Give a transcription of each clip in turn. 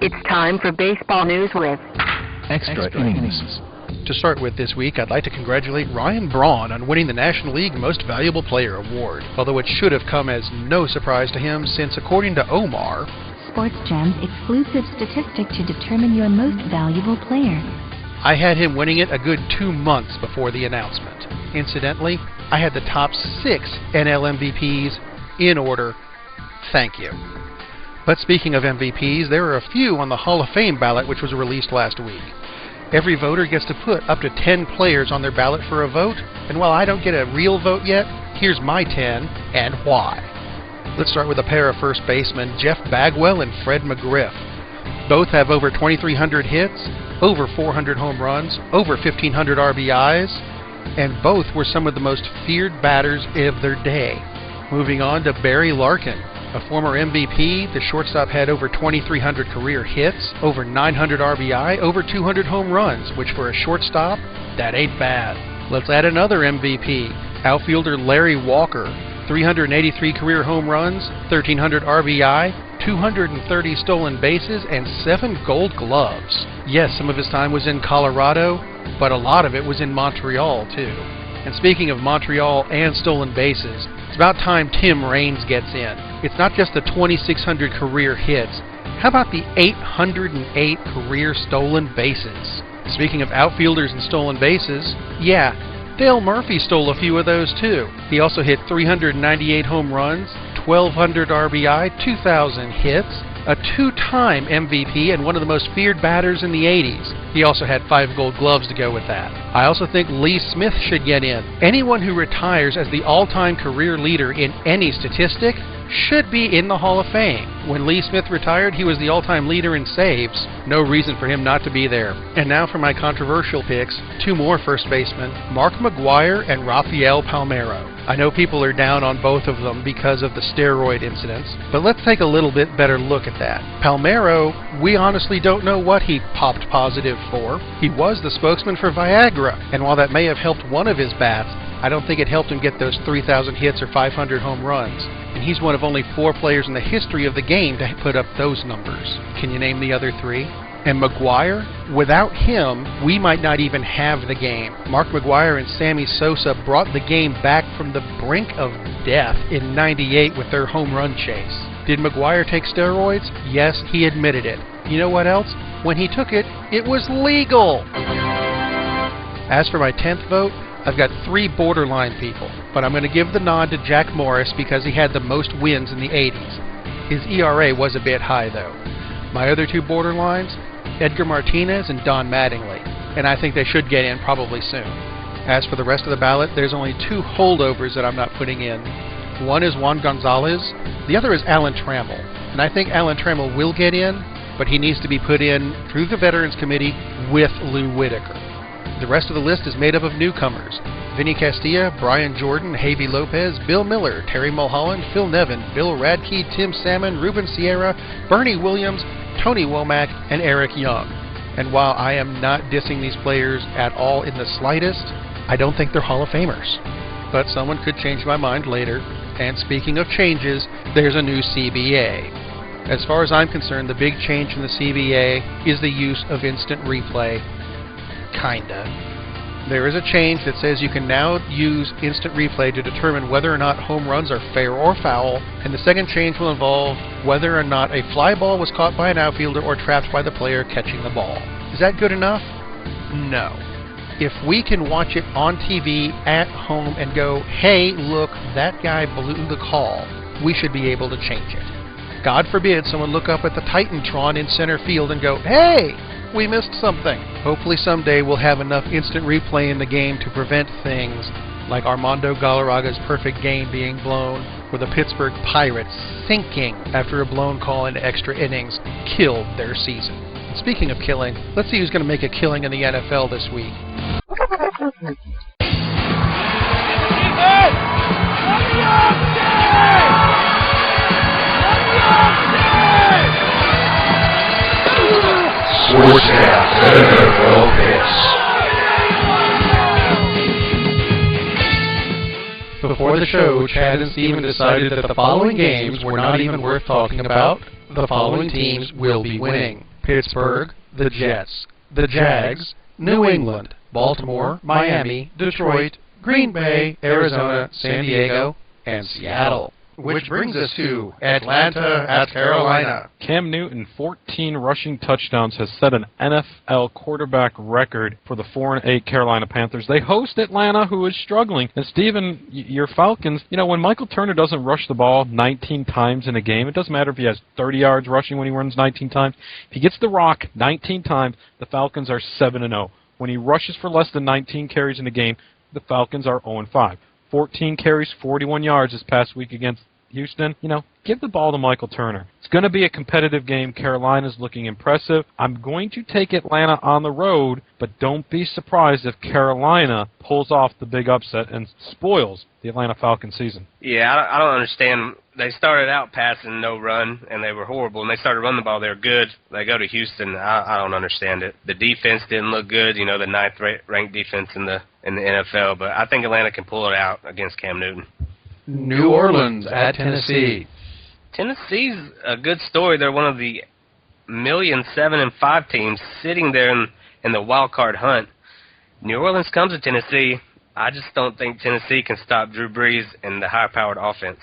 It's time for baseball news with Extra Innings. To start with this week, I'd like to congratulate Ryan Braun on winning the National League Most Valuable Player Award, although it should have come as no surprise to him since, according to Omar, Sports Gem's exclusive statistic to determine your most valuable player. I had him winning it a good 2 months before the announcement. Incidentally, I had the top 6 NL MVPs in order. Thank you. But speaking of MVPs, there are a few on the Hall of Fame ballot which was released last week. Every voter gets to put up to 10 players on their ballot for a vote, and while I don't get a real vote yet, here's my 10 and why. Let's start with a pair of first basemen, Jeff Bagwell and Fred McGriff. Both have over 2,300 hits, over 400 home runs, over 1,500 RBIs, and both were some of the most feared batters of their day. Moving on to Barry Larkin. A former MVP, the shortstop had over 2,300 career hits, over 900 RBI, over 200 home runs, which for a shortstop, that ain't bad. Let's add another MVP, outfielder Larry Walker. 383 career home runs, 1,300 RBI, 230 stolen bases, and 7 gold gloves. Yes, some of his time was in Colorado, but a lot of it was in Montreal, too. And speaking of Montreal and stolen bases, it's about time Tim Raines gets in. It's not just the 2,600 career hits. How about the 808 career stolen bases? Speaking of outfielders and stolen bases, yeah, Dale Murphy stole a few of those too. He also hit 398 home runs, 1,200 RBI, 2,000 hits, a 2-time MVP, and one of the most feared batters in the 80s. He also had 5 gold gloves to go with that. I also think Lee Smith should get in. Anyone who retires as the all-time career leader in any statistic should be in the Hall of Fame. When Lee Smith retired, he was the all-time leader in saves. No reason for him not to be there. And now for my controversial picks, 2 more first basemen, Mark McGwire and Rafael Palmeiro. I know people are down on both of them because of the steroid incidents, but let's take a little bit better look at that. Palmeiro, we honestly don't know what he popped positive for. He was the spokesman for Viagra, and while that may have helped one of his bats, I don't think it helped him get those 3,000 hits or 500 home runs. And he's one of only 4 players in the history of the game to put up those numbers. Can you name the other 3? And McGwire, without him, we might not even have the game. Mark McGwire and Sammy Sosa brought the game back from the brink of death in '98 with their home run chase. Did McGwire take steroids? Yes, he admitted it. You know what else? When he took it, it was legal! As for my 10th vote, I've got 3 borderline people, but I'm going to give the nod to Jack Morris because he had the most wins in the 80s. His ERA was a bit high, though. My other 2 borderlines, Edgar Martinez and Don Mattingly, and I think they should get in probably soon. As for the rest of the ballot, there's only 2 holdovers that I'm not putting in. One is Juan Gonzalez, the other is Alan Trammell, and I think Alan Trammell will get in, but he needs to be put in through the Veterans Committee with Lou Whitaker. The rest of the list is made up of newcomers. Vinny Castilla, Brian Jordan, Javy Lopez, Bill Miller, Terry Mulholland, Phil Nevin, Bill Radke, Tim Salmon, Ruben Sierra, Bernie Williams, Tony Womack, and Eric Young. And while I am not dissing these players at all in the slightest, I don't think they're Hall of Famers. But someone could change my mind later. And speaking of changes, there's a new CBA. As far as I'm concerned, the big change in the CBA is the use of instant replay. Kinda. There is a change that says you can now use instant replay to determine whether or not home runs are fair or foul, and the second change will involve whether or not a fly ball was caught by an outfielder or trapped by the player catching the ball. Is that good enough? No. If we can watch it on TV at home and go, hey, look, that guy blew the call, we should be able to change it. God forbid someone look up at the Titantron in center field and go, hey, we missed something. Hopefully someday we'll have enough instant replay in the game to prevent things like Armando Galarraga's perfect game being blown, or the Pittsburgh Pirates sinking after a blown call into extra innings killed their season. And speaking of killing, let's see who's going to make a killing in the NFL this week. Sportscast NFL picks. Before the show, Chad and Steven decided that the following games were not even worth talking about. The following teams will be winning. Pittsburgh, the Jets, the Jags, New England, Baltimore, Miami, Detroit, Green Bay, Arizona, San Diego, and Seattle. Which brings us to Atlanta at Carolina. Cam Newton, 14 rushing touchdowns, has set an NFL quarterback record for the 4-8 Carolina Panthers. They host Atlanta, who is struggling. And, Steven, your Falcons, when Michael Turner doesn't rush the ball 19 times in a game, it doesn't matter if he has 30 yards rushing when he runs 19 times. If he gets the rock 19 times, the Falcons are 7-0. When he rushes for less than 19 carries in a game, the Falcons are 0-5. 14 carries, 41 yards this past week against Houston. Give the ball to Michael Turner. It's going to be a competitive game. Carolina's looking impressive. I'm going to take Atlanta on the road, but don't be surprised if Carolina pulls off the big upset and spoils the Atlanta Falcons season. Yeah, I don't understand. They started out passing no run, and they were horrible. And they started running the ball. They were good. They go to Houston. I don't understand it. The defense didn't look good. The ninth-ranked defense in the NFL. But I think Atlanta can pull it out against Cam Newton. New Orleans at Tennessee. Tennessee's a good story. They're one of the 1,705 teams sitting there in the wild card hunt. New Orleans comes to Tennessee. I just don't think Tennessee can stop Drew Brees and the high-powered offense.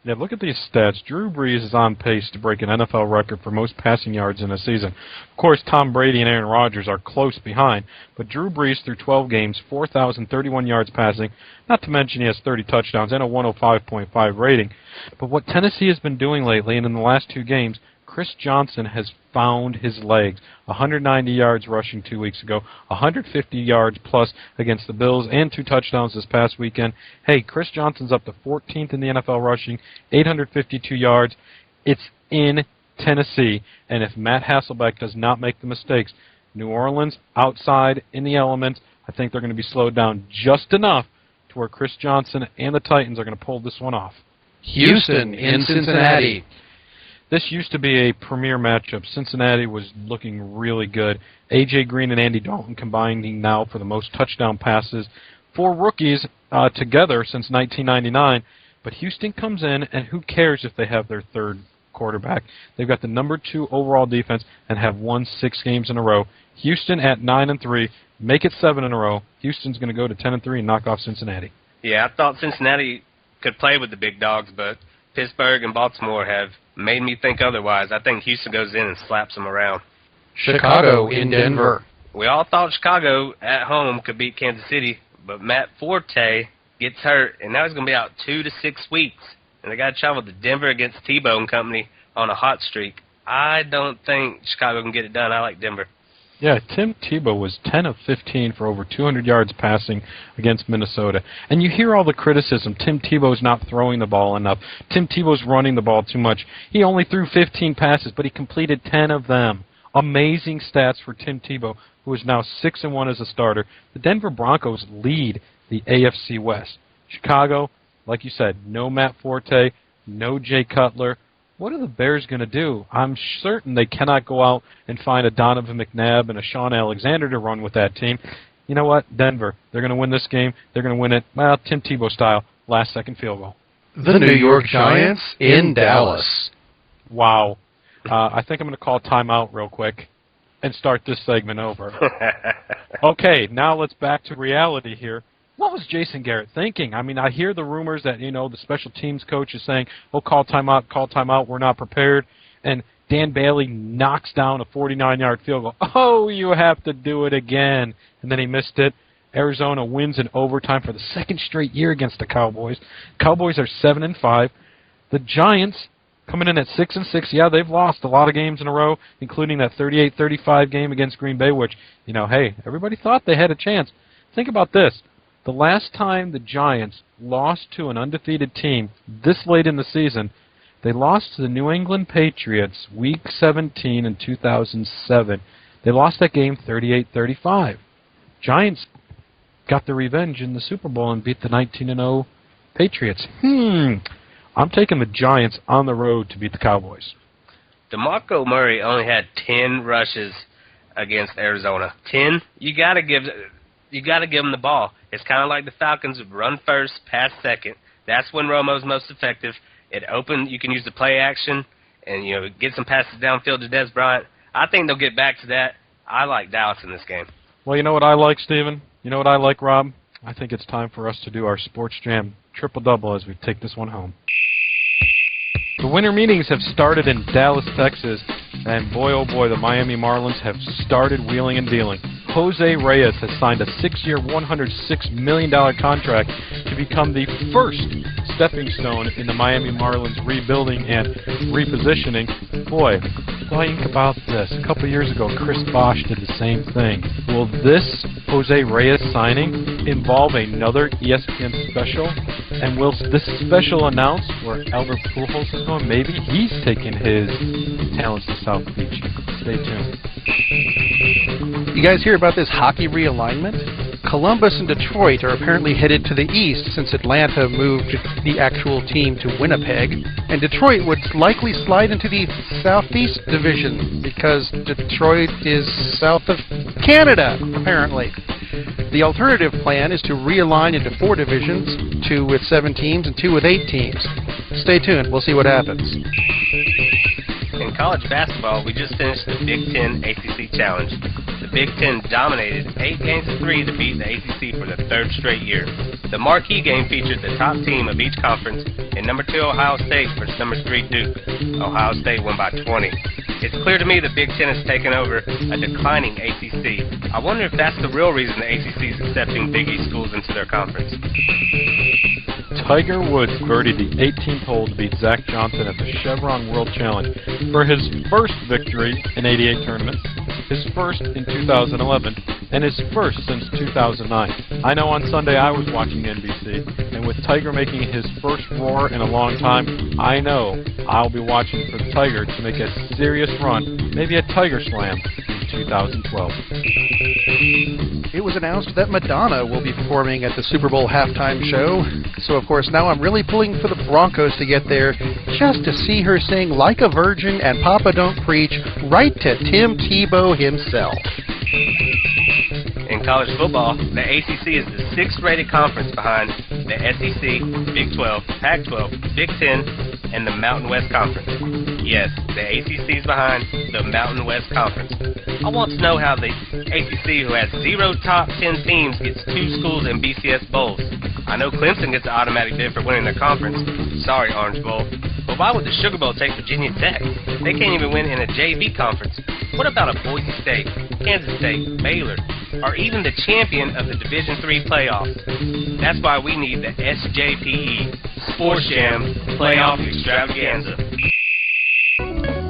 Yeah, look at these stats. Drew Brees is on pace to break an NFL record for most passing yards in a season. Of course, Tom Brady and Aaron Rodgers are close behind, but Drew Brees through 12 games, 4,031 yards passing, not to mention he has 30 touchdowns and a 105.5 rating. But what Tennessee has been doing lately, and in the last two games, Chris Johnson has found his legs. 190 yards rushing 2 weeks ago, 150 yards plus against the Bills, and 2 touchdowns this past weekend. Hey, Chris Johnson's up to 14th in the NFL rushing, 852 yards. It's in Tennessee, and if Matt Hasselbeck does not make the mistakes, New Orleans, outside, in the elements, I think they're going to be slowed down just enough to where Chris Johnson and the Titans are going to pull this one off. Houston in Cincinnati. This used to be a premier matchup. Cincinnati was looking really good. A.J. Green and Andy Dalton combining now for the most touchdown passes for rookies together since 1999. But Houston comes in, and who cares if they have their third quarterback? They've got the number 2 overall defense and have won 6 games in a row. Houston at 9-3, make it 7 in a row. Houston's going to go to 10-3 and knock off Cincinnati. Yeah, I thought Cincinnati could play with the big dogs, but Pittsburgh and Baltimore have made me think otherwise. I think Houston goes in and slaps them around. Chicago in Denver. We all thought Chicago at home could beat Kansas City, but Matt Forte gets hurt, and now he's going to be out 2 to 6 weeks. And they got to travel to Denver against Tebow and company on a hot streak. I don't think Chicago can get it done. I like Denver. Yeah, Tim Tebow was 10 of 15 for over 200 yards passing against Minnesota. And you hear all the criticism. Tim Tebow's not throwing the ball enough. Tim Tebow's running the ball too much. He only threw 15 passes, but he completed 10 of them. Amazing stats for Tim Tebow, who is now 6-1 as a starter. The Denver Broncos lead the AFC West. Chicago, like you said, no Matt Forte, no Jay Cutler. What are the Bears going to do? I'm certain they cannot go out and find a Donovan McNabb and a Sean Alexander to run with that team. You know what? Denver, they're going to win this game. They're going to win it, well, Tim Tebow style, last-second field goal. The New York Giants in Dallas. Wow. I think I'm going to call timeout real quick and start this segment over. Okay, now let's back to reality here. What was Jason Garrett thinking? I mean, I hear the rumors that, the special teams coach is saying, call timeout, we're not prepared. And Dan Bailey knocks down a 49-yard field goal. Oh, you have to do it again. And then he missed it. Arizona wins in overtime for the second straight year against the Cowboys. Cowboys are 7-5. The Giants coming in at 6-6. Yeah, they've lost a lot of games in a row, including that 38-35 game against Green Bay, which, hey, everybody thought they had a chance. Think about this. The last time the Giants lost to an undefeated team this late in the season, they lost to the New England Patriots Week 17 in 2007. They lost that game 38-35. Giants got the revenge in the Super Bowl and beat the 19-0 Patriots. I'm taking the Giants on the road to beat the Cowboys. DeMarco Murray only had 10 rushes against Arizona. 10? You got to give him the ball. It's kind of like the Falcons, run first, pass second. That's when Romo's most effective. You can use the play action and get some passes downfield to Des Bryant. I think they'll get back to that. I like Dallas in this game. Well, you know what I like, Steven? You know what I like, Rob? I think it's time for us to do our Sports Jam triple-double as we take this one home. The winter meetings have started in Dallas, Texas, and boy, oh boy, the Miami Marlins have started wheeling and dealing. Jose Reyes has signed a 6-year, $106 million contract to become the first stepping stone in the Miami Marlins rebuilding and repositioning. Boy, think about this. A couple years ago, Chris Bosh did the same thing. Will this Jose Reyes signing involve another ESPN special? And will this special announce where Albert Pujols is going? Maybe he's taking his talents to South Beach. Stay tuned. You guys hear about this hockey realignment? Columbus and Detroit are apparently headed to the east since Atlanta moved the actual team to Winnipeg, and Detroit would likely slide into the Southeast Division because Detroit is south of Canada, apparently. The alternative plan is to realign into 4 divisions, 2 with 7 teams and 2 with 8 teams. Stay tuned. We'll see what happens. In college basketball, we just finished the Big Ten ACC Challenge. The Big Ten dominated 8 games to 3 to beat the ACC for the 3rd straight year. The marquee game featured the top team of each conference and number 2 Ohio State versus number 3 Duke. Ohio State won by 20. It's clear to me the Big Ten has taken over a declining ACC. I wonder if that's the real reason the ACC is accepting Big East schools into their conference. Tiger Woods birdied the 18th hole to beat Zach Johnson at the Chevron World Challenge for his first victory in 88 tournaments, his first in 2011, and his first since 2009. I know on Sunday I was watching NBC, and with Tiger making his first roar in a long time, I know I'll be watching for the Tiger to make a serious run, maybe a Tiger Slam, in 2012. It was announced that Madonna will be performing at the Super Bowl halftime show. So, of course, now I'm really pulling for the Broncos to get there just to see her sing Like a Virgin and Papa Don't Preach right to Tim Tebow himself. In college football, the ACC is the 6th rated conference behind the SEC, Big 12, Pac-12, Big 10, and the Mountain West Conference. Yes, the ACC is behind the Mountain West Conference. I want to know how the ACC, who has 0 top 10 teams, gets 2 schools in BCS bowls. I know Clemson gets an automatic bid for winning their conference. Sorry, Orange Bowl. But why would the Sugar Bowl take Virginia Tech? They can't even win in a JV conference. What about a Boise State, Kansas State, Baylor, or even the champion of the Division III playoffs? That's why we need the SJPE Sports Jam Playoff Extravaganza.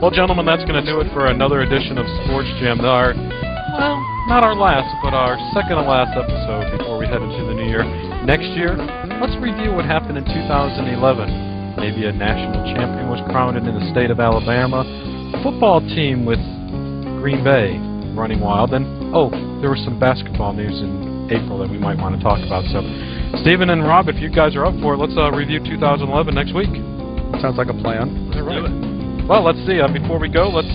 Well, gentlemen, that's going to do it for another edition of Sports Jam. Not our last, but our second to last episode before we head into the new year. Next year, let's review what happened in 2011. Maybe a national champion was crowned in the state of Alabama. A football team with Green Bay running wild. And, there was some basketball news in April that we might want to talk about. So, Stephen and Rob, if you guys are up for it, let's review 2011 next week. Sounds like a plan. All right. Well, let's see. Before we go, let's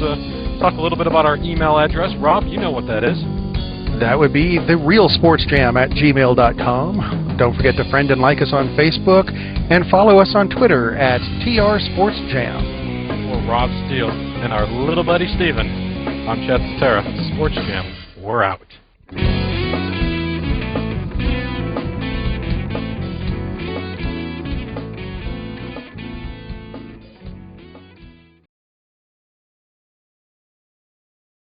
talk a little bit about our email address. Rob, you know what that is. That would be therealsportsjam@gmail.com. Don't forget to friend and like us on Facebook and follow us on Twitter at TRSportsJam. For Rob Steele and our little buddy Steven, I'm Chad Cetera. Sports Jam. We're out.